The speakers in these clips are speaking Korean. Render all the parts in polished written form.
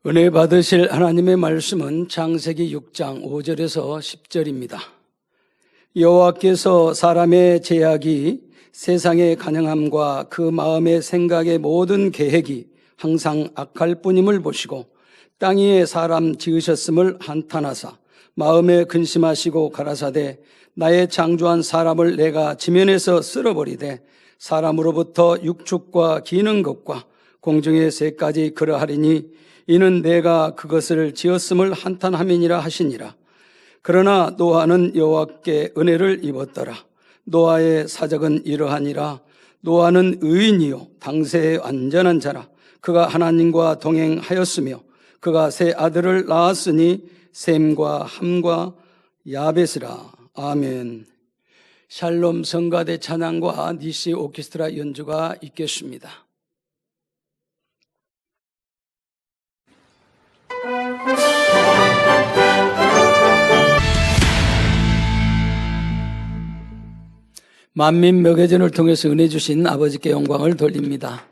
은혜 받으실 하나님의 말씀은 창세기 6장 5절에서 10절입니다. 여호와께서 사람의 죄악이 세상의 간영함과 그 마음의 생각의 모든 계획이 항상 악할 뿐임을 보시고 땅 위에 사람 지으셨음을 한탄하사 마음에 근심하시고 가라사대 나의 창조한 사람을 내가 지면에서 쓸어버리되 사람으로부터 육축과 기는 것과 공중의 새까지 그러하리니 이는 내가 그것을 지었음을 한탄함이니라 하시니라. 그러나 노아는 여호와께 은혜를 입었더라. 노아의 사적은 이러하니라. 노아는 의인이요 당세의 완전한 자라. 그가 하나님과 동행하였으며 그가 세 아들을 낳았으니 셈과 함과 야벳이라. 아멘. 샬롬 성가대 찬양과 니시 오케스트라 연주가 있겠습니다. 만민 명예전을 통해서 은혜 주신 아버지께 영광을 돌립니다.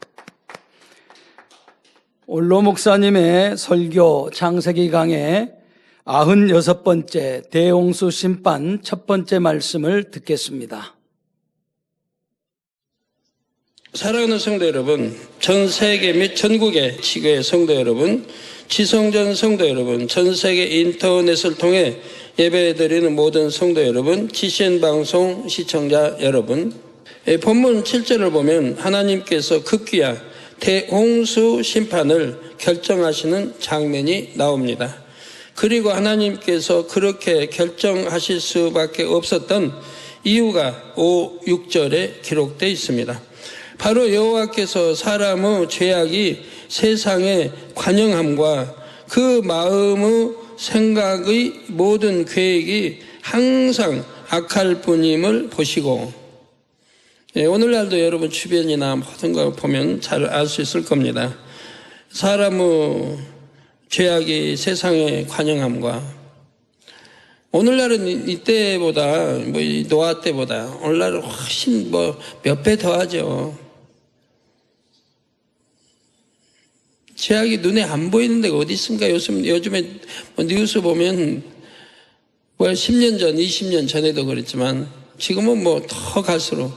올로 목사님의 설교 창세기 강의 96번째 대홍수 심판 첫 번째 말씀을 듣겠습니다. 사랑하는 성도 여러분, 전 세계 및 전국의 지교의 성도 여러분, 지성전 성도 여러분, 전 세계 인터넷을 통해 예배드리는 모든 성도 여러분, GCN 방송 시청자 여러분, 본문 7절을 보면 하나님께서 급기야 대홍수 심판을 결정하시는 장면이 나옵니다. 그리고 하나님께서 그렇게 결정하실 수밖에 없었던 이유가 5, 6절에 기록되어 있습니다. 바로 여호와께서 사람의 죄악이 세상의 관영함과 그 마음의 생각의 모든 계획이 항상 악할 뿐임을 보시고, 오늘날도 여러분 주변이나 모든 걸 보면 잘 알 수 있을 겁니다. 사람의 죄악이 세상의 관영함과, 오늘날은 이때보다 노아 때보다 오늘날은 훨씬 몇 배 더 하죠. 죄악이 눈에 안 보이는 데가 어디 있습니까? 요즘에 뉴스 보면 10년 전, 20년 전에도 그랬지만 지금은 더 갈수록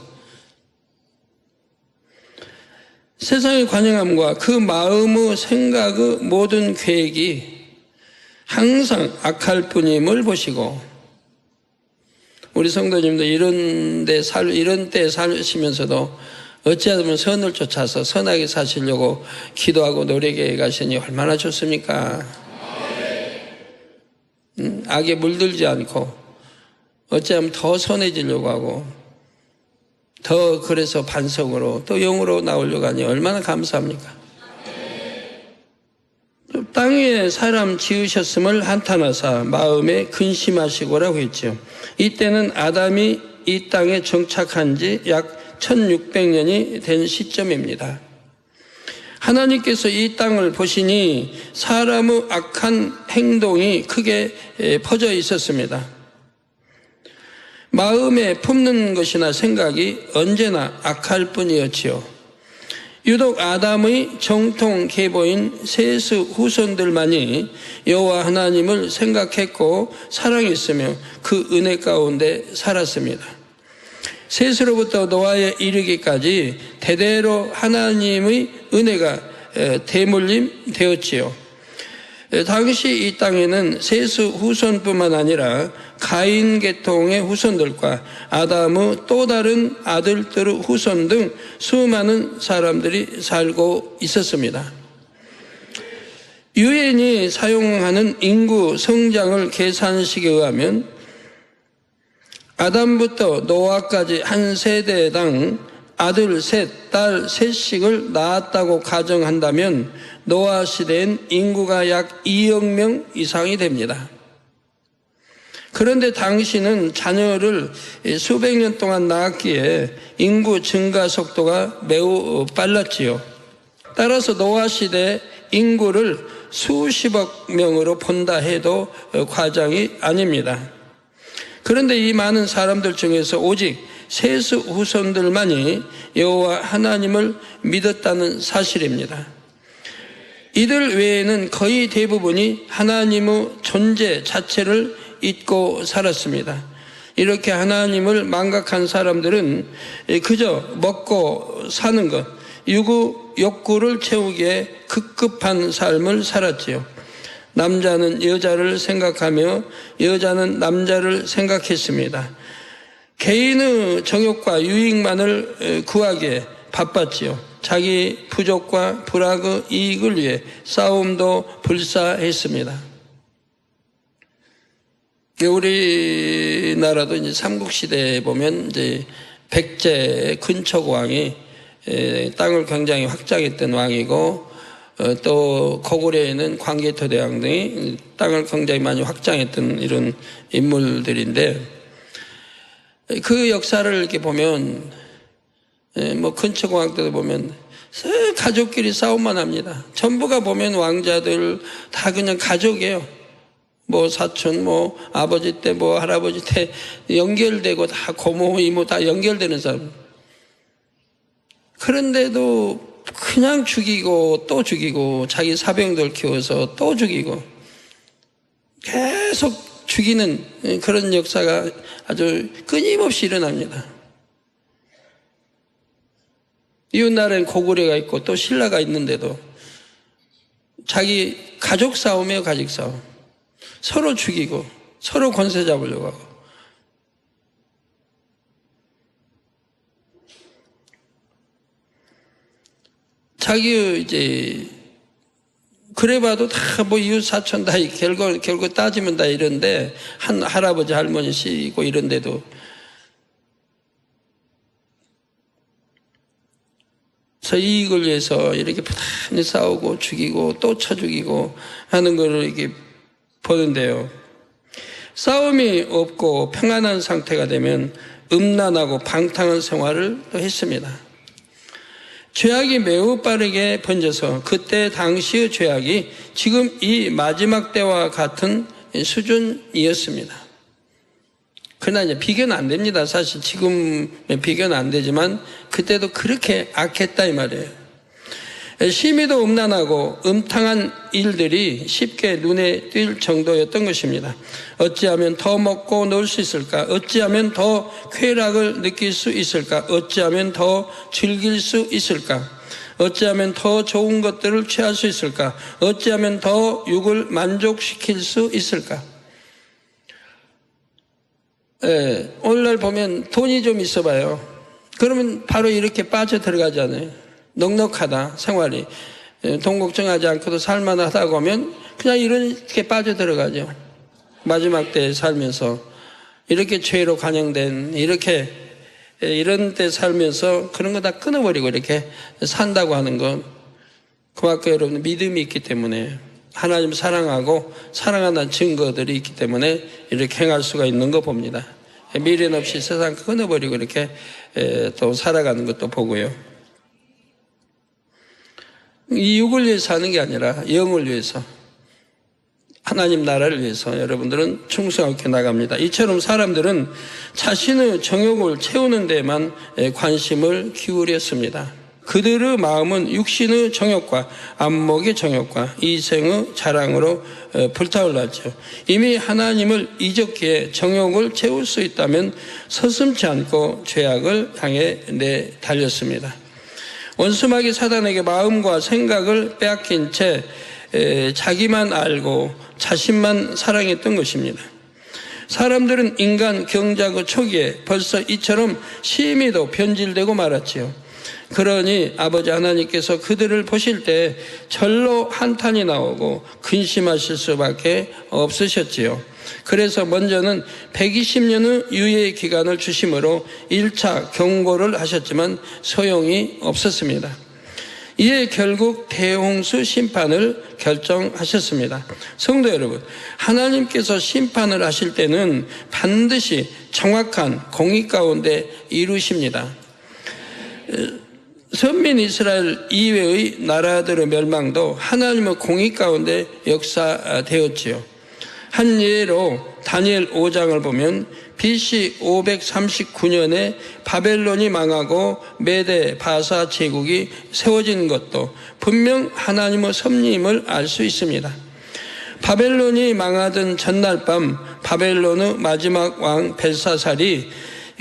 세상의 관영함과 그 마음의 생각의 모든 계획이 항상 악할 뿐임을 보시고, 우리 성도님도 이런 때 사시면서도 어찌하면 선을 쫓아서 선하게 사시려고 기도하고 노력해 가시니 얼마나 좋습니까? 악에 물들지 않고 어찌하면 더 선해지려고 하고 더 그래서 반성으로 또 영으로 나오려고 하니 얼마나 감사합니까? 땅 위에 사람 지으셨음을 한탄하사 마음에 근심하시고라고 했죠. 이때는 아담이 이 땅에 정착한 지 약 1600년이 된 시점입니다. 하나님께서 이 땅을 보시니 사람의 악한 행동이 크게 퍼져 있었습니다. 마음에 품는 것이나 생각이 언제나 악할 뿐이었지요. 유독 아담의 정통 계보인 셋의 후손들만이 여호와 하나님을 생각했고 사랑했으며 그 은혜 가운데 살았습니다. 셋으로부터 노아에 이르기까지 대대로 하나님의 은혜가 대물림 되었지요. 당시 이 땅에는 셋의 후손뿐만 아니라 가인 계통의 후손들과 아담의 또 다른 아들들의 후손 등 수많은 사람들이 살고 있었습니다. 유엔이 사용하는 인구 성장을 계산식에 의하면 아담부터 노아까지 한 세대당 아들 셋, 딸 셋씩을 낳았다고 가정한다면 노아 시대엔 인구가 약 2억 명 이상이 됩니다. 그런데 당시는 자녀를 수백 년 동안 낳았기에 인구 증가 속도가 매우 빨랐지요. 따라서 노아 시대 인구를 수십억 명으로 본다 해도 과장이 아닙니다. 그런데 이 많은 사람들 중에서 오직 셋의 후손들만이 여호와 하나님을 믿었다는 사실입니다. 이들 외에는 거의 대부분이 하나님의 존재 자체를 잊고 살았습니다. 이렇게 하나님을 망각한 사람들은 그저 먹고 사는 것, 욕구를 채우기에 급급한 삶을 살았지요. 남자는 여자를 생각하며 여자는 남자를 생각했습니다. 개인의 정욕과 유익만을 구하기에 바빴지요. 자기 부족과 불악의 이익을 위해 싸움도 불사했습니다. 우리나라도 이제 삼국시대에 보면 이제 백제 근척 왕이 땅을 굉장히 확장했던 왕이고, 또 고구려에는 광개토대왕 등이 땅을 굉장히 많이 확장했던 이런 인물들인데, 그 역사를 이렇게 보면 뭐 근척왕 때도 보면 가족끼리 싸움만 합니다. 전부가 보면 왕자들 다 그냥 가족이에요. 뭐 사촌, 뭐 아버지 때, 뭐 할아버지 때 연결되고 다 고모, 이모 다 연결되는 사람. 그런데도 그냥 죽이고 또 죽이고 자기 사병들 키워서 또 죽이고 계속 죽이는 그런 역사가 아주 끊임없이 일어납니다. 이웃나라엔 고구려가 있고 또 신라가 있는데도 자기 가족 싸움이에요. 가족 싸움. 서로 죽이고 서로 권세 잡으려고 하고. 자기 이제 그래봐도 다 뭐 이웃 사촌 다 결국 따지면 다 이런데, 한 할아버지 할머니 씨고 이런데도 이익을 위해서 이렇게 부단히 싸우고 죽이고 또 쳐 죽이고 하는 것을 이렇게 보는데요. 싸움이 없고 평안한 상태가 되면 음란하고 방탕한 생활을 또 했습니다. 죄악이 매우 빠르게 번져서 그때 당시의 죄악이 지금 이 마지막 때와 같은 수준이었습니다. 그러나 이제 비교는 안 됩니다. 사실 지금 비교는 안 되지만 그때도 그렇게 악했다 이 말이에요. 심히도 음란하고 음탕한 일들이 쉽게 눈에 띌 정도였던 것입니다. 어찌하면 더 먹고 놀 수 있을까? 어찌하면 더 쾌락을 느낄 수 있을까? 어찌하면 더 즐길 수 있을까? 어찌하면 더 좋은 것들을 취할 수 있을까? 어찌하면 더 육을 만족시킬 수 있을까? 오늘날 보면 돈이 좀 있어봐요. 그러면 바로 이렇게 빠져 들어가잖아요. 넉넉하다 생활이, 돈 걱정하지 않고도 살만하다고 하면 그냥 이렇게 빠져 들어가죠. 마지막 때에 살면서 이렇게 죄로 관영된 이런 때 살면서 그런 거 다 끊어버리고 이렇게 산다고 하는 건 그만큼 여러분 믿음이 있기 때문에, 하나님 사랑하고 사랑하는 증거들이 있기 때문에 이렇게 행할 수가 있는 거 봅니다. 미련 없이 세상 끊어버리고 이렇게 또 살아가는 것도 보고요. 이 육을 위해서 사는 게 아니라 영을 위해서, 하나님 나라를 위해서 여러분들은 충성하게 나갑니다. 이처럼 사람들은 자신의 정욕을 채우는 데만 관심을 기울였습니다. 그들의 마음은 육신의 정욕과 안목의 정욕과 이생의 자랑으로 불타올랐죠. 이미 하나님을 잊었기에 정욕을 채울 수 있다면 서슴지 않고 죄악을 향해 내달렸습니다. 원수마귀 사단에게 마음과 생각을 빼앗긴 채 자기만 알고 자신만 사랑했던 것입니다. 사람들은 인간 경작의 초기에 벌써 이처럼 심히도 변질되고 말았지요. 그러니 아버지 하나님께서 그들을 보실 때 절로 한탄이 나오고 근심하실 수밖에 없으셨지요. 그래서 먼저는 120년의 유예 기간을 주심으로 1차 경고를 하셨지만 소용이 없었습니다. 이에 결국 대홍수 심판을 결정하셨습니다. 성도 여러분, 하나님께서 심판을 하실 때는 반드시 정확한 공의 가운데 이루십니다. 선민 이스라엘 이외의 나라들의 멸망도 하나님의 공의 가운데 역사되었지요. 한 예로 다니엘 5장을 보면 BC 539년에 바벨론이 망하고 메대 바사 제국이 세워진 것도 분명 하나님의 섭리임을 알 수 있습니다. 바벨론이 망하던 전날 밤 바벨론의 마지막 왕 벨사살이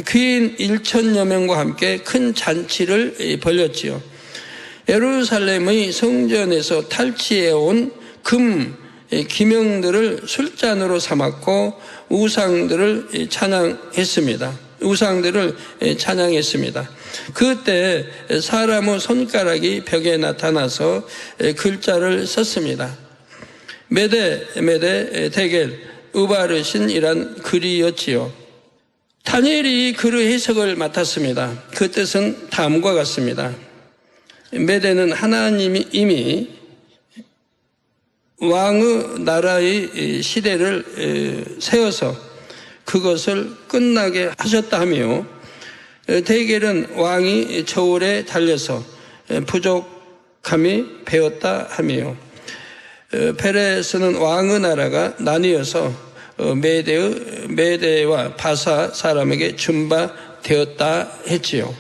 귀인 1천여 명과 함께 큰 잔치를 벌였지요. 예루살렘의 성전에서 탈취해온 금 기명들을 술잔으로 삼았고 우상들을 찬양했습니다. 그때 사람의 손가락이 벽에 나타나서 글자를 썼습니다. 메데 데겔 우바르신이란 글이었지요. 다니엘이 글의 해석을 맡았습니다. 그 뜻은 다음과 같습니다. 메대는 하나님이 이미 왕의 나라의 시대를 세워서 그것을 끝나게 하셨다 하며, 데겔은 왕이 저울에 달려서 부족함이 배었다 하며, 페레스는 왕의 나라가 나뉘어서 메대와 바사 사람에게 준바되었다 했지요.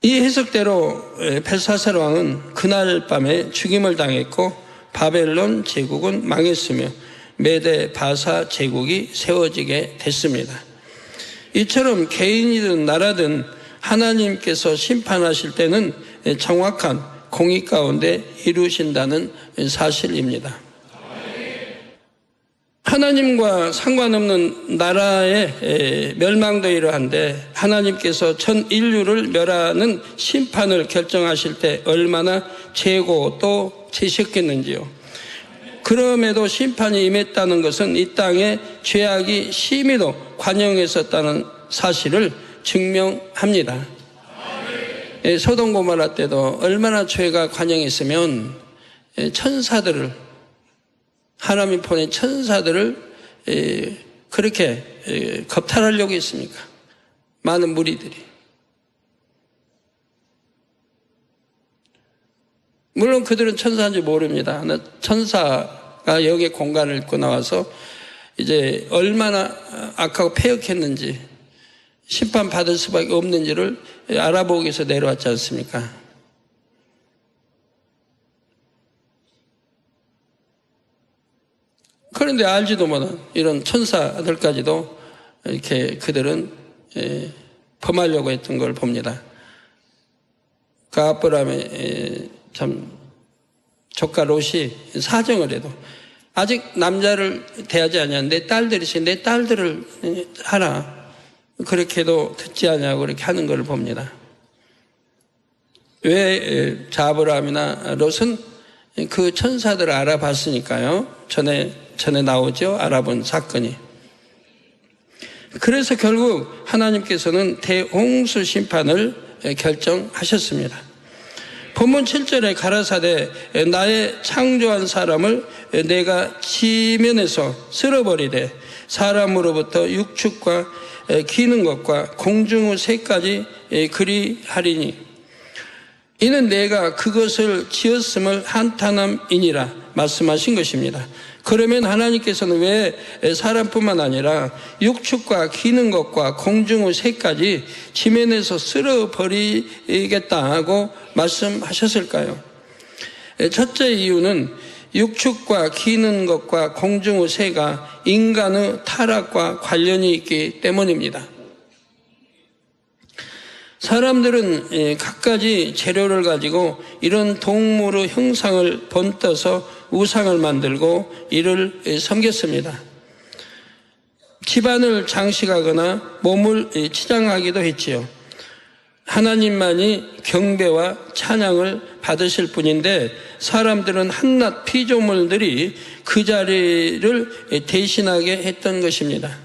이 해석대로 벨사살 왕은 그날 밤에 죽임을 당했고 바벨론 제국은 망했으며 메대 바사 제국이 세워지게 됐습니다. 이처럼 개인이든 나라든 하나님께서 심판하실 때는 정확한 공의 가운데 이루신다는 사실입니다. 하나님과 상관없는 나라의 멸망도 이러한데 하나님께서 전 인류를 멸하는 심판을 결정하실 때 얼마나 재고 또 재셨겠는지요. 그럼에도 심판이 임했다는 것은 이 땅에 죄악이 심히도 관영했었다는 사실을 증명합니다. 소돔 고모라 때도 얼마나 죄가 관영했으면 천사들을, 하나님이 보낸 천사들을 그렇게 겁탈하려고 했습니까? 많은 무리들이. 물론 그들은 천사인지 모릅니다. 천사가 여기에 공간을 읽고 나와서 이제 얼마나 악하고 패역했는지, 심판받을 수밖에 없는지를 알아보기 위해서 내려왔지 않습니까? 그런데 알지도 못한 이런 천사들까지도 이렇게 그들은 범하려고 했던 걸 봅니다. 그 아브라함의 참 조카 롯이 사정을 해도 아직 남자를 대하지 않았는데 내 딸들이 있으니 내 딸들을 하라. 그렇게도 듣지 않냐고 그렇게 하는 걸 봅니다. 왜 아브라함이나 롯은 그 천사들을 알아봤으니까요. 전에 나오죠. 알아본 사건이. 그래서 결국 하나님께서는 대홍수 심판을 결정하셨습니다. 본문 7절에 가라사대 나의 창조한 사람을 내가 지면에서 쓸어버리되 사람으로부터 육축과 기는 것과 공중의 새까지 그리하리니 이는 내가 그것을 지었음을 한탄함이니라 말씀하신 것입니다. 그러면 하나님께서는 왜 사람뿐만 아니라 육축과 기는 것과 공중의 새까지 지면에서 쓸어버리겠다 하고 말씀하셨을까요? 첫째 이유는 육축과 기는 것과 공중의 새가 인간의 타락과 관련이 있기 때문입니다. 사람들은 갖가지 재료를 가지고 이런 동물의 형상을 본떠서 우상을 만들고 이를 섬겼습니다. 집안을 장식하거나 몸을 치장하기도 했지요. 하나님만이 경배와 찬양을 받으실 뿐인데 사람들은 한낱 피조물들이 그 자리를 대신하게 했던 것입니다.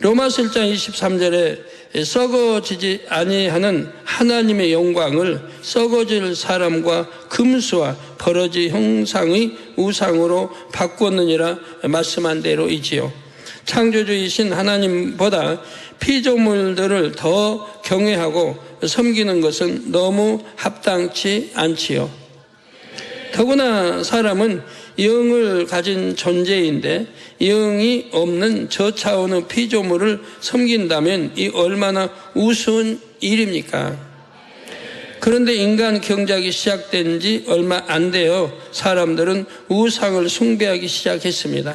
로마서 1장 23절에 썩어지지 아니하는 하나님의 영광을 썩어질 사람과 금수와 버러지 형상의 우상으로 바꾸었느니라 말씀한 대로이지요. 창조주이신 하나님보다 피조물들을 더 경외하고 섬기는 것은 너무 합당치 않지요. 더구나 사람은 영을 가진 존재인데 영이 없는 저 차원의 피조물을 섬긴다면 이 얼마나 우스운 일입니까? 그런데 인간 경작이 시작된 지 얼마 안 되어 사람들은 우상을 숭배하기 시작했습니다.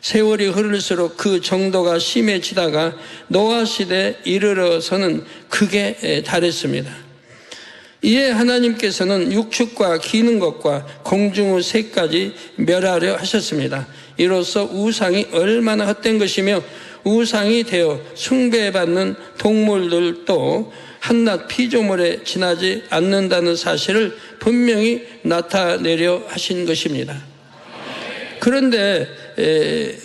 세월이 흐를수록 그 정도가 심해지다가 노아 시대에 이르러서는 극에 달했습니다. 이에 하나님께서는 육축과 기는 것과 공중의 새까지 멸하려 하셨습니다. 이로써 우상이 얼마나 헛된 것이며 우상이 되어 숭배받는 동물들도 한낱 피조물에 지나지 않는다는 사실을 분명히 나타내려 하신 것입니다. 그런데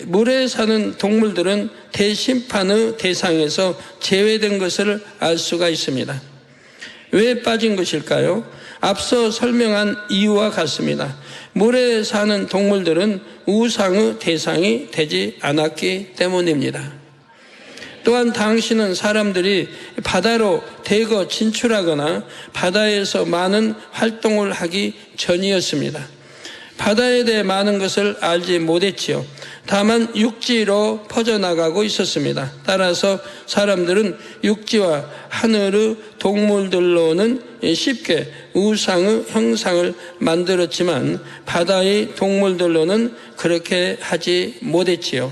물에 사는 동물들은 대심판의 대상에서 제외된 것을 알 수가 있습니다. 왜 빠진 것일까요? 앞서 설명한 이유와 같습니다. 물에 사는 동물들은 우상의 대상이 되지 않았기 때문입니다. 또한 당시는 사람들이 바다로 대거 진출하거나 바다에서 많은 활동을 하기 전이었습니다. 바다에 대해 많은 것을 알지 못했지요. 다만 육지로 퍼져나가고 있었습니다. 따라서 사람들은 육지와 하늘의 동물들로는 쉽게 우상의 형상을 만들었지만 바다의 동물들로는 그렇게 하지 못했지요.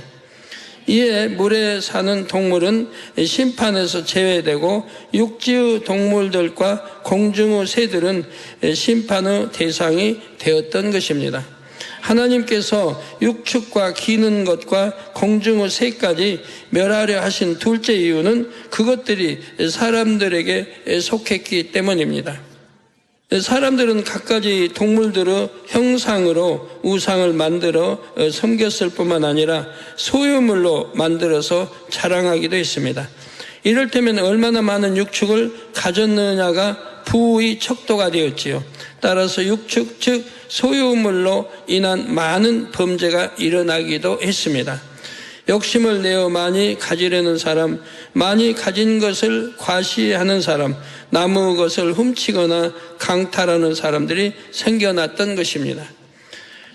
이에 물에 사는 동물은 심판에서 제외되고 육지의 동물들과 공중의 새들은 심판의 대상이 되었던 것입니다. 하나님께서 육축과 기는 것과 공중의 새까지 멸하려 하신 둘째 이유는 그것들이 사람들에게 속했기 때문입니다. 사람들은 갖가지 동물들의 형상으로 우상을 만들어 섬겼을 뿐만 아니라 소유물로 만들어서 자랑하기도 했습니다. 이를테면 얼마나 많은 육축을 가졌느냐가 부의 척도가 되었지요. 따라서 육축 즉 소유물로 인한 많은 범죄가 일어나기도 했습니다. 욕심을 내어 많이 가지려는 사람, 많이 가진 것을 과시하는 사람, 남의 것을 훔치거나 강탈하는 사람들이 생겨났던 것입니다.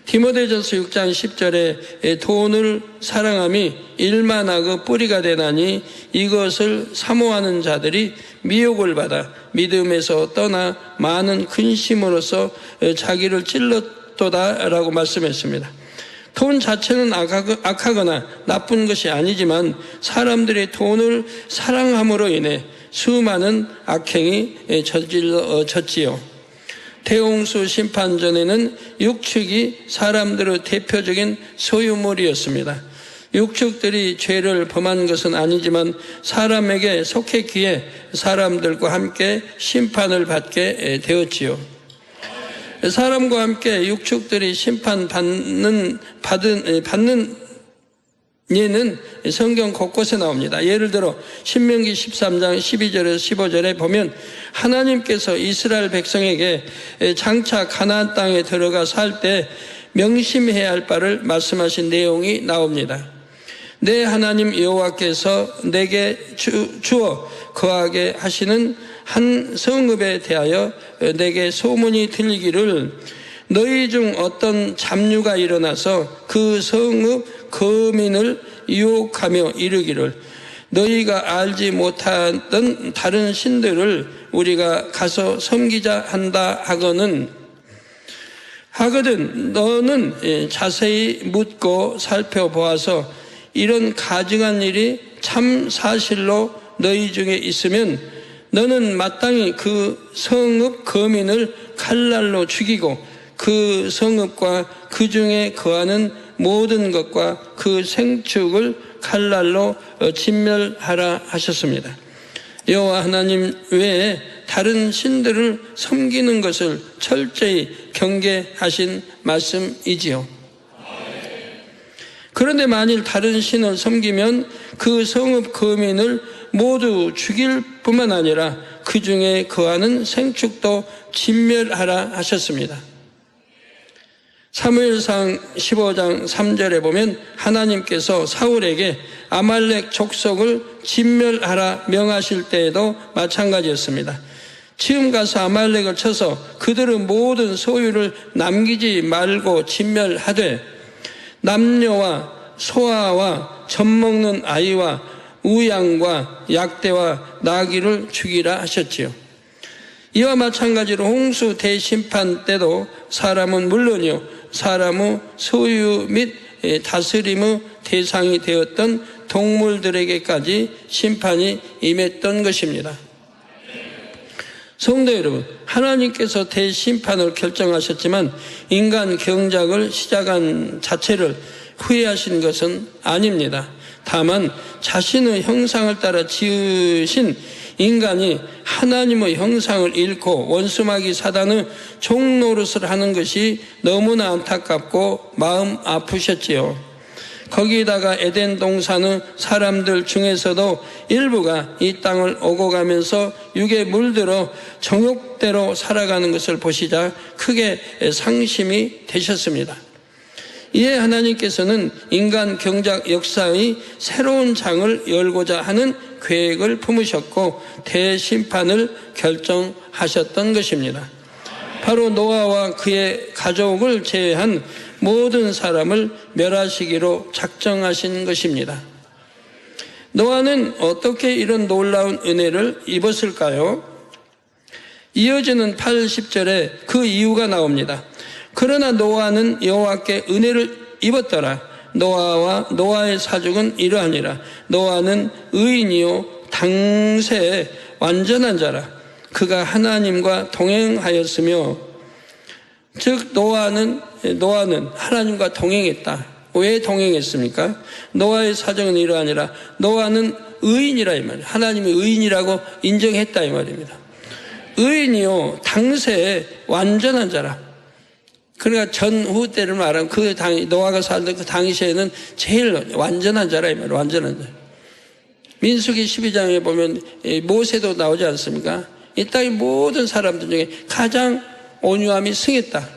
디모데전서 6장 10절에 돈을 사랑함이 일만하고 뿌리가 되나니 이것을 사모하는 자들이 미혹을 받아 믿음에서 떠나 많은 근심으로써 자기를 찔렀도다라고 말씀했습니다. 돈 자체는 악하거나 나쁜 것이 아니지만 사람들이 돈을 사랑함으로 인해 수많은 악행이 저질러졌지요. 대홍수 심판전에는 육축이 사람들의 대표적인 소유물이었습니다. 육축들이 죄를 범한 것은 아니지만 사람에게 속했기에 사람들과 함께 심판을 받게 되었지요. 사람과 함께 육축들이 심판받는 예는 성경 곳곳에 나옵니다. 예를 들어 신명기 13장 12절에서 15절에 보면 하나님께서 이스라엘 백성에게 장차 가나안 땅에 들어가 살 때 명심해야 할 바를 말씀하신 내용이 나옵니다. 내 하나님 여호와께서 내게 주어 거하게 하시는 한 성읍에 대하여 내게 소문이 들리기를 너희 중 어떤 잡류가 일어나서 그 성읍 거민을 유혹하며 이르기를 너희가 알지 못하던 다른 신들을 우리가 가서 섬기자 한다 하거든 너는 자세히 묻고 살펴보아서 이런 가증한 일이 참 사실로 너희 중에 있으면 너는 마땅히 그 성읍 거민을 칼날로 죽이고 그 성읍과 그 중에 거하는 모든 것과 그 생축을 칼날로 진멸하라 하셨습니다. 여호와 하나님 외에 다른 신들을 섬기는 것을 철저히 경계하신 말씀이지요. 그런데 만일 다른 신을 섬기면 그 성읍 거민을 모두 죽일 뿐만 아니라 그 중에 거하는 생축도 진멸하라 하셨습니다. 사무엘상 15장 3절에 보면 하나님께서 사울에게 아말렉 족속을 진멸하라 명하실 때에도 마찬가지였습니다. 지금 가서 아말렉을 쳐서 그들의 모든 소유를 남기지 말고 진멸하되 남녀와 소아와 젖먹는 아이와 우양과 약대와 나귀를 죽이라 하셨지요. 이와 마찬가지로 홍수 대심판 때도 사람은 물론이요 사람의 소유 및 다스림의 대상이 되었던 동물들에게까지 심판이 임했던 것입니다. 성도 여러분, 하나님께서 대심판을 결정하셨지만 인간 경작을 시작한 자체를 후회하신 것은 아닙니다. 다만 자신의 형상을 따라 지으신 인간이 하나님의 형상을 잃고 원수마귀 사단의 종노릇을 하는 것이 너무나 안타깝고 마음 아프셨지요. 거기다가 에덴 동산의 사람들 중에서도 일부가 이 땅을 오고 가면서 육에 물들어 정욕대로 살아가는 것을 보시자 크게 상심이 되셨습니다. 이에 하나님께서는 인간 경작 역사의 새로운 장을 열고자 하는 계획을 품으셨고 대심판을 결정하셨던 것입니다. 바로 노아와 그의 가족을 제외한 모든 사람을 멸하시기로 작정하신 것입니다. 노아는 어떻게 이런 놀라운 은혜를 입었을까요? 이어지는 80절에 그 이유가 나옵니다. 그러나 노아는 여호와께 은혜를 입었더라. 노아와 노아의 사족은 이러하니라. 노아는 의인이요 당세에 완전한 자라. 그가 하나님과 동행하였으며, 즉 노아는 하나님과 동행했다. 왜 동행했습니까? 노아의 사정은 이러하니라. 노아는 의인이라 이 말이에요. 하나님의 의인이라고 인정했다 이 말입니다. 의인이요 당세에 완전한 자라. 그러니까 전후 때를 말하면 노아가 살던 그 당시에는 제일 완전한 자라 이 말이에요. 완전한 자. 민수기 12장에 보면 모세도 나오지 않습니까? 이 땅의 모든 사람들 중에 가장 온유함이 승했다.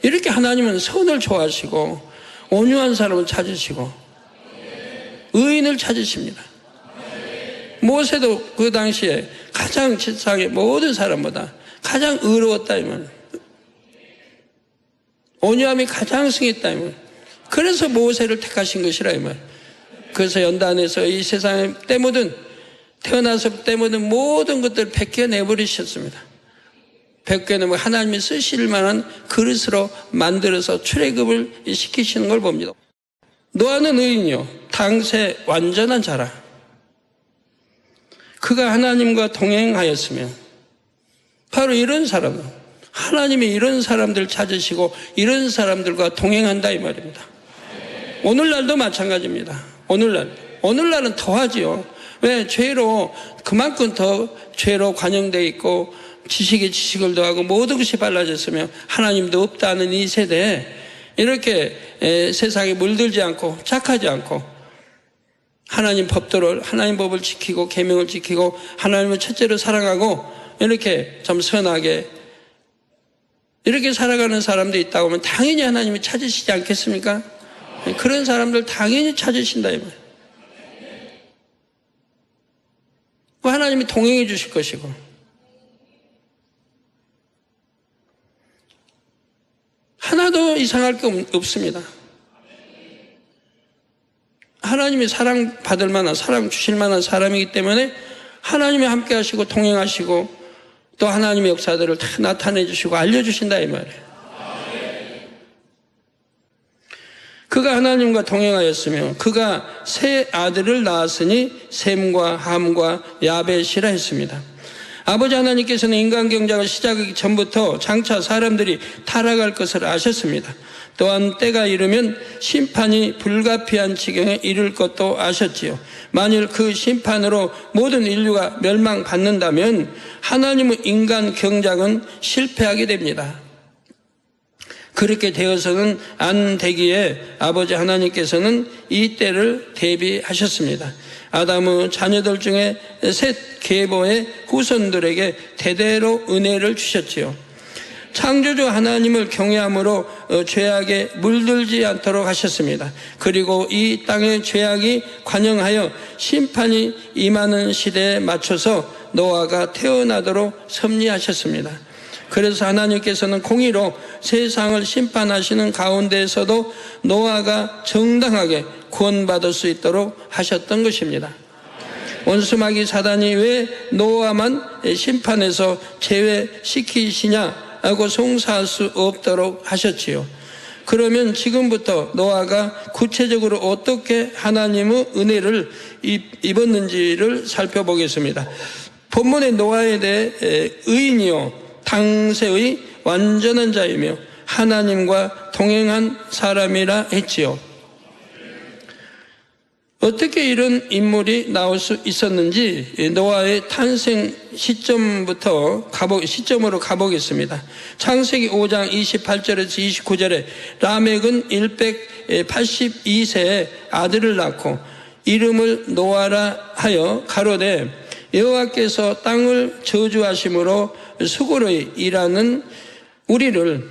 이렇게 하나님은 선을 좋아하시고 온유한 사람을 찾으시고 의인을 찾으십니다. 모세도 그 당시에 가장 세상의 모든 사람보다 가장 의로웠다 이 말. 온유함이 가장 승했다 이 말. 그래서 모세를 택하신 것이라 이 말. 그래서 연단에서 이 세상에 태어나서 때 묻은 모든 것들을 벗겨내버리셨습니다. 벗겨내면 하나님이 쓰실 만한 그릇으로 만들어서 출애굽을 시키시는 걸 봅니다. 노아는 의인이요 당세 완전한 자라. 그가 하나님과 동행하였으며, 바로 이런 사람은 하나님이 이런 사람들 찾으시고 이런 사람들과 동행한다 이 말입니다. 오늘날도 마찬가지입니다. 오늘날은 더하지요. 왜? 죄로 그만큼 더 죄로 관영되어 있고 지식에 지식을 더하고 모든 것이 빨라졌으며 하나님도 없다는 이 세대에 이렇게 세상에 물들지 않고 착하지 않고 하나님 법을 지키고 계명을 지키고 하나님을 첫째로 사랑하고 이렇게 좀 선하게 이렇게 살아가는 사람도 있다고 하면 당연히 하나님이 찾으시지 않겠습니까? 그런 사람들 당연히 찾으신다 이 말이에요. 하나님이 동행해 주실 것이고, 하나도 이상할 게 없습니다. 하나님이 사랑받을 만한, 사랑 주실 만한 사람이기 때문에 하나님이 함께 하시고 동행하시고 또 하나님의 역사들을 다 나타내 주시고 알려주신다 이 말이에요. 그가 하나님과 동행하였으며 그가 세 아들을 낳았으니 셈과 함과 야벳이라 했습니다. 아버지 하나님께서는 인간 경작을 시작하기 전부터 장차 사람들이 타락할 것을 아셨습니다. 또한 때가 이르면 심판이 불가피한 지경에 이를 것도 아셨지요. 만일 그 심판으로 모든 인류가 멸망받는다면 하나님의 인간 경작은 실패하게 됩니다. 그렇게 되어서는 안 되기에 아버지 하나님께서는 이 때를 대비하셨습니다. 아담의 자녀들 중에 셋 계보의 후손들에게 대대로 은혜를 주셨지요. 창조주 하나님을 경외함으로 죄악에 물들지 않도록 하셨습니다. 그리고 이 땅의 죄악이 관영하여 심판이 임하는 시대에 맞춰서 노아가 태어나도록 섭리하셨습니다. 그래서 하나님께서는 공의로 세상을 심판하시는 가운데에서도 노아가 정당하게 구원받을 수 있도록 하셨던 것입니다. 원수마귀 사단이 왜 노아만 심판에서 제외시키시냐 하고 송사할 수 없도록 하셨지요. 그러면 지금부터 노아가 구체적으로 어떻게 하나님의 은혜를 입었는지를 살펴보겠습니다. 본문의 노아에 대해 의인이요 당세의 완전한 자이며 하나님과 동행한 사람이라 했지요. 어떻게 이런 인물이 나올 수 있었는지 노아의 탄생 시점으로 가보겠습니다. 창세기 5장 28절에서 29절에 라멕은 182세에 아들을 낳고 이름을 노아라 하여 가로되 여호와께서 땅을 저주하심으로 수고로이 일하는 우리를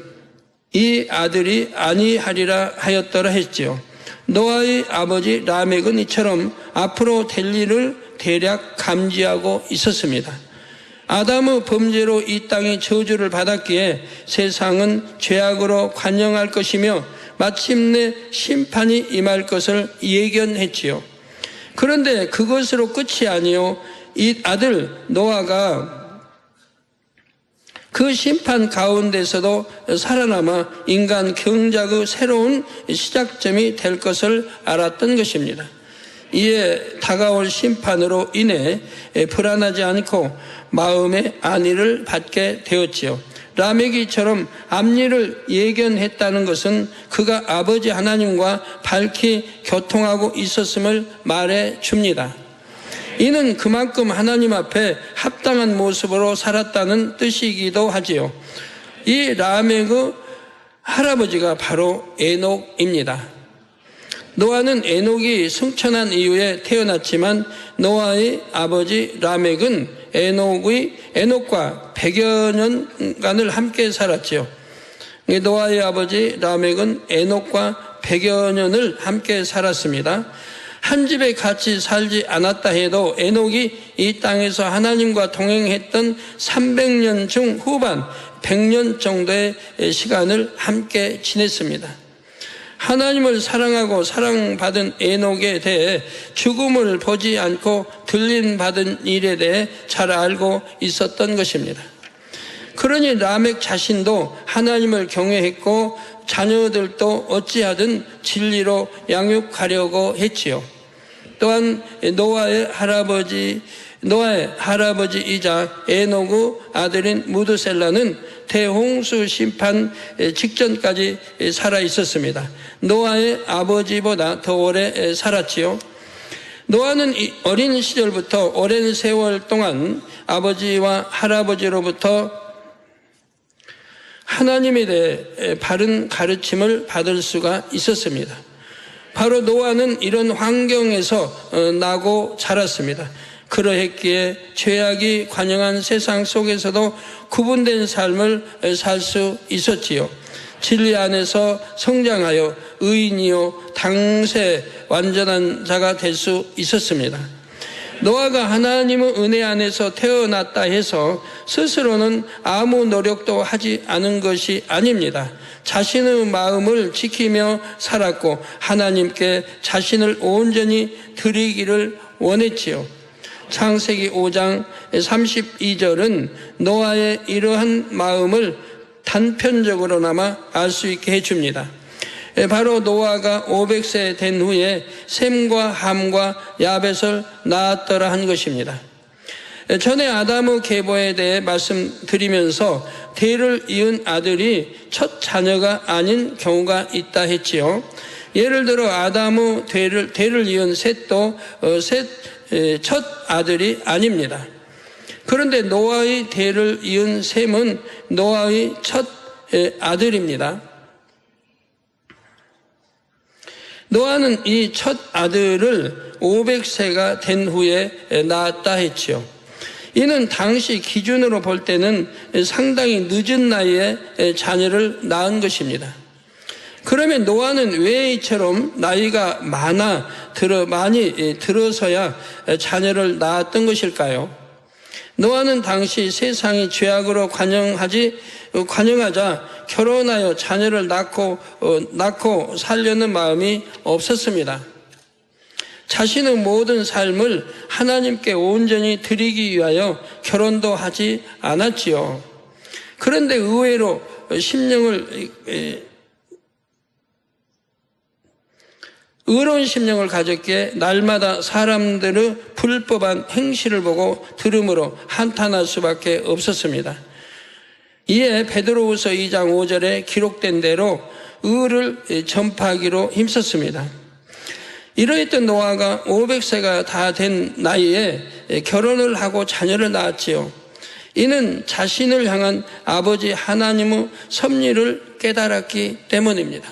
이 아들이 아니하리라 하였더라 했지요. 노아의 아버지 라멕은 이처럼 앞으로 될 일을 대략 감지하고 있었습니다. 아담의 범죄로 이 땅이 저주를 받았기에 세상은 죄악으로 관영할 것이며 마침내 심판이 임할 것을 예견했지요. 그런데 그것으로 끝이 아니요 이 아들 노아가 그 심판 가운데서도 살아남아 인간 경작의 새로운 시작점이 될 것을 알았던 것입니다. 이에 다가올 심판으로 인해 불안하지 않고 마음의 안위를 받게 되었지요. 라멕이처럼 앞일을 예견했다는 것은 그가 아버지 하나님과 밝히 교통하고 있었음을 말해 줍니다. 이는 그만큼 하나님 앞에 합당한 모습으로 살았다는 뜻이기도 하지요. 이 라멕의 할아버지가 바로 에녹입니다. 노아는 에녹이 승천한 이후에 태어났지만 노아의 아버지 라멕은 에녹과 100여 년간을 함께 살았지요. 노아의 아버지 라멕은 에녹과 100여 년을 함께 살았습니다. 한 집에 같이 살지 않았다 해도 에녹이 이 땅에서 하나님과 동행했던 300년 중 후반 100년 정도의 시간을 함께 지냈습니다. 하나님을 사랑하고 사랑받은 에녹에 대해 죽음을 보지 않고 들림받은 일에 대해 잘 알고 있었던 것입니다. 그러니 라멕 자신도 하나님을 경외했고 자녀들도 어찌하든 진리로 양육하려고 했지요. 또한 노아의 할아버지이자 에녹의 아들인 무드셀라는 대홍수 심판 직전까지 살아 있었습니다. 노아의 아버지보다 더 오래 살았지요. 노아는 어린 시절부터 오랜 세월 동안 아버지와 할아버지로부터 하나님에 대해 바른 가르침을 받을 수가 있었습니다. 바로 노아는 이런 환경에서 나고 자랐습니다. 그러했기에 죄악이 관영한 세상 속에서도 구분된 삶을 살 수 있었지요. 진리 안에서 성장하여 의인이요 당세 완전한 자가 될 수 있었습니다. 노아가 하나님의 은혜 안에서 태어났다 해서 스스로는 아무 노력도 하지 않은 것이 아닙니다. 자신의 마음을 지키며 살았고 하나님께 자신을 온전히 드리기를 원했지요. 창세기 5장 32절은 노아의 이러한 마음을 단편적으로나마 알 수 있게 해줍니다. 바로 노아가 500세 된 후에 셈과 함과 야벳을 낳았더라 한 것입니다. 전에 아담의 계보에 대해 말씀드리면서 대를 이은 아들이 첫 자녀가 아닌 경우가 있다 했지요. 예를 들어 아담의 대를 이은 셋도 첫 아들이 아닙니다. 그런데 노아의 대를 이은 셈은 노아의 첫 아들입니다. 노아는 이 첫 아들을 500세가 된 후에 낳았다 했지요. 이는 당시 기준으로 볼 때는 상당히 늦은 나이에 자녀를 낳은 것입니다. 그러면 노아는 왜 이처럼 나이가 많이 들어서야 자녀를 낳았던 것일까요? 노아는 당시 세상이 죄악으로 관영하자 결혼하여 자녀를 낳고 살려는 마음이 없었습니다. 자신의 모든 삶을 하나님께 온전히 드리기 위하여 결혼도 하지 않았지요. 그런데 의외로 의로운 심령을 가졌기에 날마다 사람들의 불법한 행실을 보고 들음으로 한탄할 수밖에 없었습니다. 이에 베드로후서 2장 5절에 기록된 대로 의를 전파하기로 힘썼습니다. 이러했던 노아가 500세가 다 된 나이에 결혼을 하고 자녀를 낳았지요. 이는 자신을 향한 아버지 하나님의 섭리를 깨달았기 때문입니다.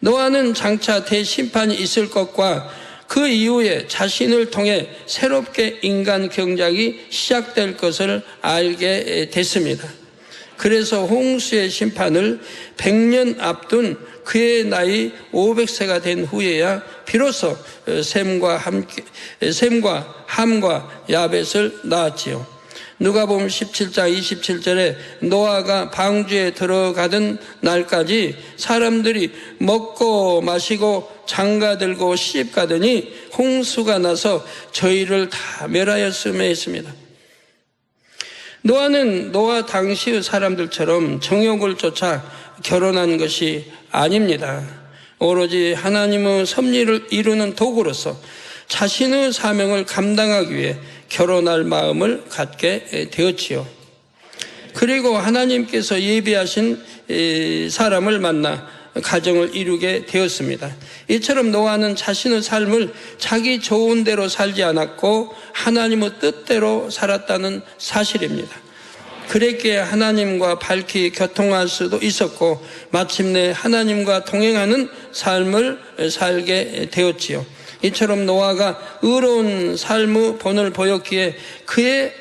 노아는 장차 대심판이 있을 것과 그 이후에 자신을 통해 새롭게 인간 경작이 시작될 것을 알게 됐습니다. 그래서 홍수의 심판을 100년 앞둔 그의 나이 500세가 된 후에야 비로소 셈과 함과 야벳을 낳았지요. 누가복음 17장 27절에 노아가 방주에 들어가던 날까지 사람들이 먹고 마시고 장가들고 시집가더니 홍수가 나서 저희를 다 멸하였음에 했습니다. 노아는 노아 당시의 사람들처럼 정욕을 쫓아 결혼한 것이 아닙니다. 오로지 하나님의 섭리를 이루는 도구로서 자신의 사명을 감당하기 위해 결혼할 마음을 갖게 되었지요. 그리고 하나님께서 예비하신 사람을 만나 가정을 이루게 되었습니다. 이처럼 노아는 자신의 삶을 자기 좋은 대로 살지 않았고 하나님의 뜻대로 살았다는 사실입니다. 그랬기에 하나님과 밝히 교통할 수도 있었고 마침내 하나님과 동행하는 삶을 살게 되었지요. 이처럼 노아가 의로운 삶의 본을 보였기에 그의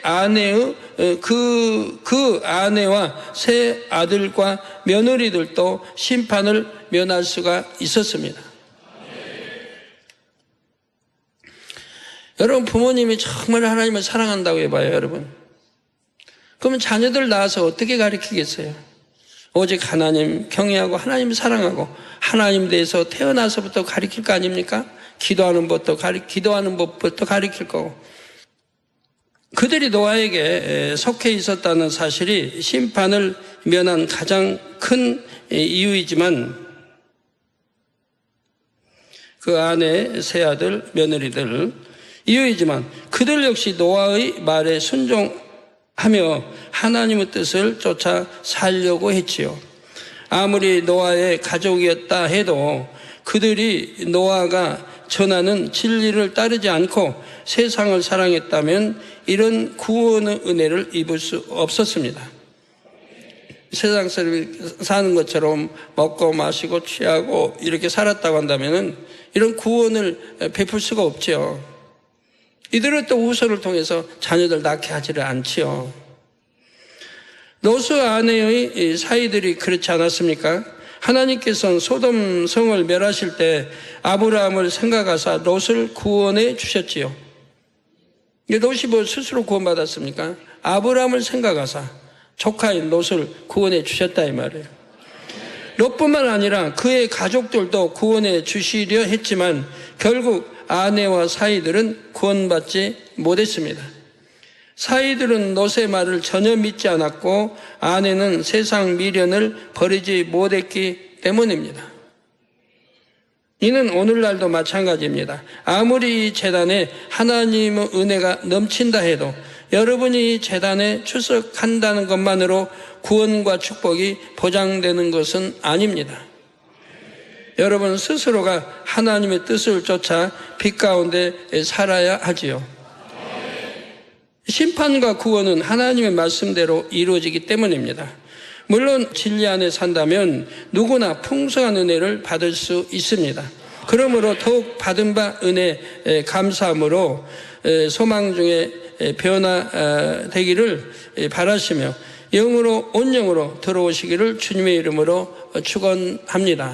그 아내와 세 아들과 며느리들도 심판을 면할 수가 있었습니다. 여러분, 부모님이 정말 하나님을 사랑한다고 해봐요, 여러분. 그러면 자녀들 낳아서 어떻게 가르치겠어요? 오직 하나님 경외하고 하나님 사랑하고 하나님 대해서 태어나서부터 가르칠 거 아닙니까? 기도하는 법부터 가르칠 거고. 그들이 노아에게 속해 있었다는 사실이 심판을 면한 가장 큰 이유이지만 그 아내, 세 아들, 며느리들 이유이지만 그들 역시 노아의 말에 순종하며 하나님의 뜻을 쫓아 살려고 했지요. 아무리 노아의 가족이었다 해도 그들이 노아가 전하는 진리를 따르지 않고 세상을 사랑했다면 이런 구원의 은혜를 입을 수 없었습니다. 세상 사람이 사는 것처럼 먹고 마시고 취하고 이렇게 살았다고 한다면 이런 구원을 베풀 수가 없죠. 이들은 또 후손을 통해서 자녀들 낳게 하지를 않지요. 롯의 아내의 사이들이 그렇지 않았습니까? 하나님께서는 소돔 성을 멸하실 때 아브라함을 생각하사 롯을 구원해 주셨지요. 롯이 뭐 스스로 구원받았습니까? 아브라함을 생각하사 조카인 롯을 구원해 주셨다 이 말이에요. 롯뿐만 아니라 그의 가족들도 구원해 주시려 했지만 결국 아내와 사이들은 구원받지 못했습니다. 사이들은 롯의 말을 전혀 믿지 않았고 아내는 세상 미련을 버리지 못했기 때문입니다. 이는 오늘날도 마찬가지입니다. 아무리 이 재단에 하나님의 은혜가 넘친다 해도 여러분이 이 재단에 출석한다는 것만으로 구원과 축복이 보장되는 것은 아닙니다. 여러분 스스로가 하나님의 뜻을 쫓아 빛 가운데 살아야 하지요. 심판과 구원은 하나님의 말씀대로 이루어지기 때문입니다. 물론 진리 안에 산다면 누구나 풍성한 은혜를 받을 수 있습니다. 그러므로 더욱 받은 바 은혜 감사함으로 소망 중에 변화되기를 바라시며 영으로 온영으로 들어오시기를 주님의 이름으로 축원합니다.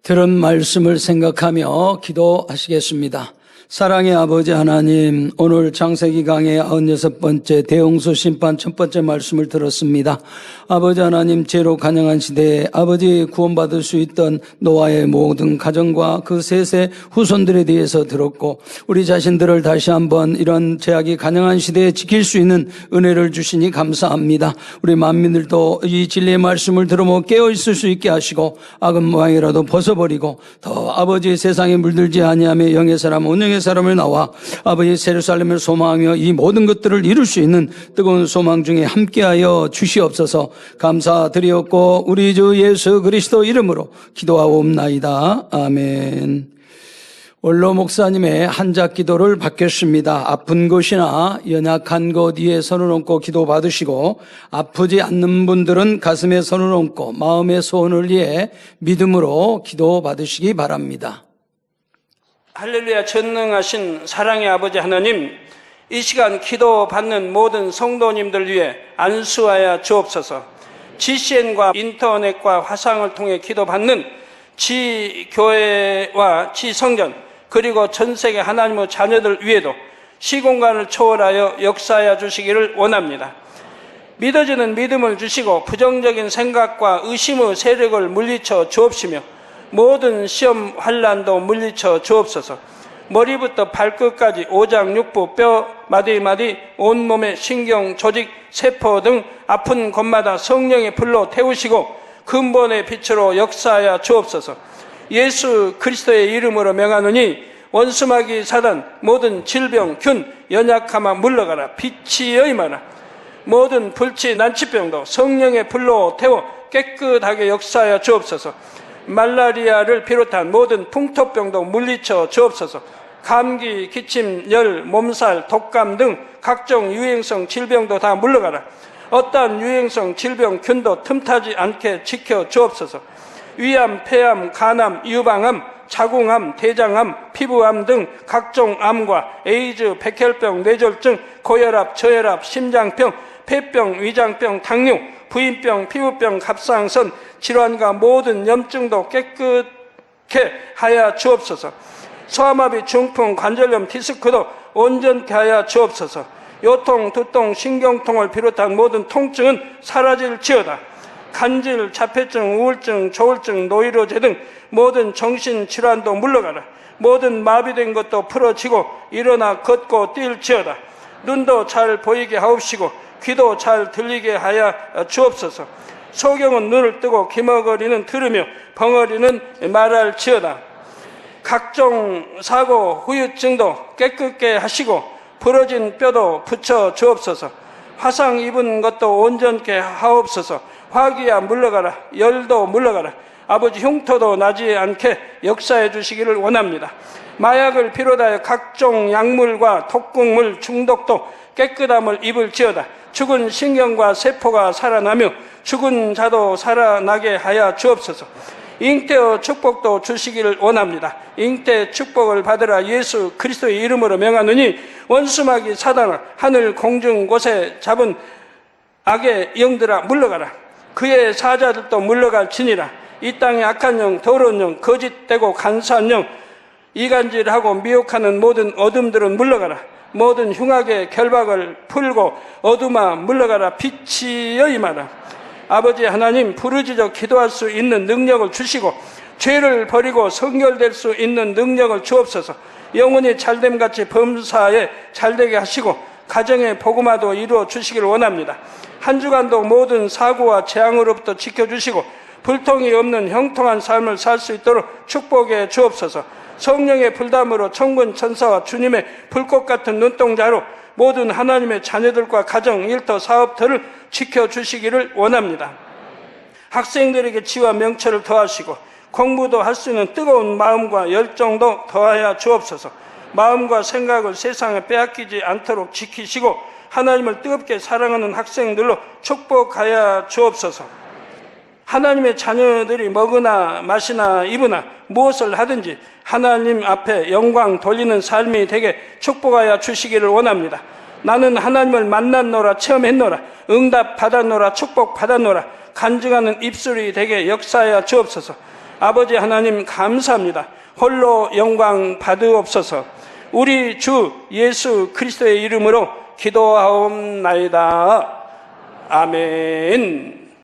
들은 말씀을 생각하며 기도하시겠습니다. 사랑의 아버지 하나님, 오늘 창세기 강의 96번째 대홍수 심판 첫 번째 말씀을 들었습니다. 아버지 하나님, 죄로 간영한 시대에 아버지 구원받을 수 있던 노아의 모든 가정과 그 셋의 후손들에 대해서 들었고, 우리 자신들을 다시 한번 이런 죄악이 간영한 시대에 지킬 수 있는 은혜를 주시니 감사합니다. 우리 만민들도 이 진리의 말씀을 들으며 깨어있을 수 있게 하시고 악은 모양이라도 벗어버리고 더 아버지 세상에 물들지 아니하며 영의 사람 운영의 사람을 나와 아버지 예루살렘을 소망하며 이 모든 것들을 이룰 수 있는 뜨거운 소망 중에 함께하여 주시옵소서. 감사드리옵고 우리 주 예수 그리스도 이름으로 기도하옵나이다. 아멘. 원로 목사님의 한작 기도를 받겠습니다. 아픈 곳이나 연약한 곳 위에 손을 얹고 기도 받으시고, 아프지 않는 분들은 가슴에 손을 얹고 마음의 소원을 위해 믿음으로 기도 받으시기 바랍니다. 할렐루야. 전능하신 사랑의 아버지 하나님, 이 시간 기도 받는 모든 성도님들 위해 안수하여 주옵소서. GCN과 인터넷과 화상을 통해 기도 받는 지교회와 지성전 그리고 전세계 하나님의 자녀들 위에도 시공간을 초월하여 역사하여 주시기를 원합니다. 믿어지는 믿음을 주시고 부정적인 생각과 의심의 세력을 물리쳐 주옵시며 모든 시험 환난도 물리쳐 주옵소서. 머리부터 발끝까지 오장육부 뼈 마디마디 온몸의 신경 조직 세포 등 아픈 곳마다 성령의 불로 태우시고 근본의 빛으로 역사하여 주옵소서. 예수 그리스도의 이름으로 명하노니 원수마귀 사단 모든 질병 균 연약함아 물러가라. 빛이 임하라. 모든 불치 난치병도 성령의 불로 태워 깨끗하게 역사하여 주옵소서. 말라리아를 비롯한 모든 풍토병도 물리쳐 주옵소서. 감기, 기침, 열, 몸살, 독감 등 각종 유행성 질병도 다 물러가라. 어떠한 유행성 질병 균도 틈타지 않게 지켜 주옵소서. 위암, 폐암, 간암, 유방암, 자궁암, 대장암, 피부암 등 각종 암과 에이즈, 백혈병, 뇌졸중, 고혈압, 저혈압, 심장병, 폐병, 위장병, 당뇨, 부인병, 피부병, 갑상선 질환과 모든 염증도 깨끗게 하여 주옵소서. 소아마비, 중풍, 관절염, 디스크도 온전케 하여 주옵소서. 요통, 두통, 신경통을 비롯한 모든 통증은 사라질지어다. 간질, 자폐증, 우울증, 조울증, 노이로제 등 모든 정신질환도 물러가라. 모든 마비된 것도 풀어지고 일어나 걷고 뛸지어다. 눈도 잘 보이게 하옵시고 귀도 잘 들리게 하여 주옵소서. 소경은 눈을 뜨고 기머거리는 들으며 벙어리는 말할지어다. 각종 사고, 후유증도 깨끗게 하시고 부러진 뼈도 붙여 주옵소서. 화상 입은 것도 온전케 하옵소서. 화기야 물러가라. 열도 물러가라. 아버지 흉터도 나지 않게 역사해 주시기를 원합니다. 마약을 비롯하여 각종 약물과 독극물 중독도 깨끗함을 입을지어다. 죽은 신경과 세포가 살아나며 죽은 자도 살아나게 하여 주옵소서. 잉태의 축복도 주시기를 원합니다. 잉태 축복을 받으라. 예수 그리스도의 이름으로 명하노니 원수마귀 사단아 하늘 공중 곳에 잡은 악의 영들아 물러가라. 그의 사자들도 물러갈지니라. 이 땅의 악한 영, 더러운 영, 거짓되고 간사한 영, 이간질하고 미혹하는 모든 어둠들은 물러가라. 모든 흉악의 결박을 풀고 어둠아 물러가라. 빛이 임하라. 아버지 하나님, 부르짖어 기도할 수 있는 능력을 주시고 죄를 버리고 성결될 수 있는 능력을 주옵소서. 영혼이 잘됨같이 범사에 잘되게 하시고 가정의 복음화도 이루어 주시기를 원합니다. 한 주간도 모든 사고와 재앙으로부터 지켜주시고 불통이 없는 형통한 삶을 살 수 있도록 축복해 주옵소서. 성령의 불담으로 천군 천사와 주님의 불꽃 같은 눈동자로 모든 하나님의 자녀들과 가정, 일터, 사업터를 지켜주시기를 원합니다. 학생들에게 지와 명철을 더하시고 공부도 할 수 있는 뜨거운 마음과 열정도 더하여 주옵소서. 마음과 생각을 세상에 빼앗기지 않도록 지키시고 하나님을 뜨겁게 사랑하는 학생들로 축복하여 주옵소서. 하나님의 자녀들이 먹으나 마시나 입으나 무엇을 하든지 하나님 앞에 영광 돌리는 삶이 되게 축복하여 주시기를 원합니다. 나는 하나님을 만났노라, 체험했노라, 응답 받았노라, 축복 받았노라, 간증하는 입술이 되게 역사하여 주옵소서. 아버지 하나님 감사합니다. 홀로 영광 받으옵소서. 우리 주 예수 그리스도의 이름으로 기도하옵나이다. 아멘.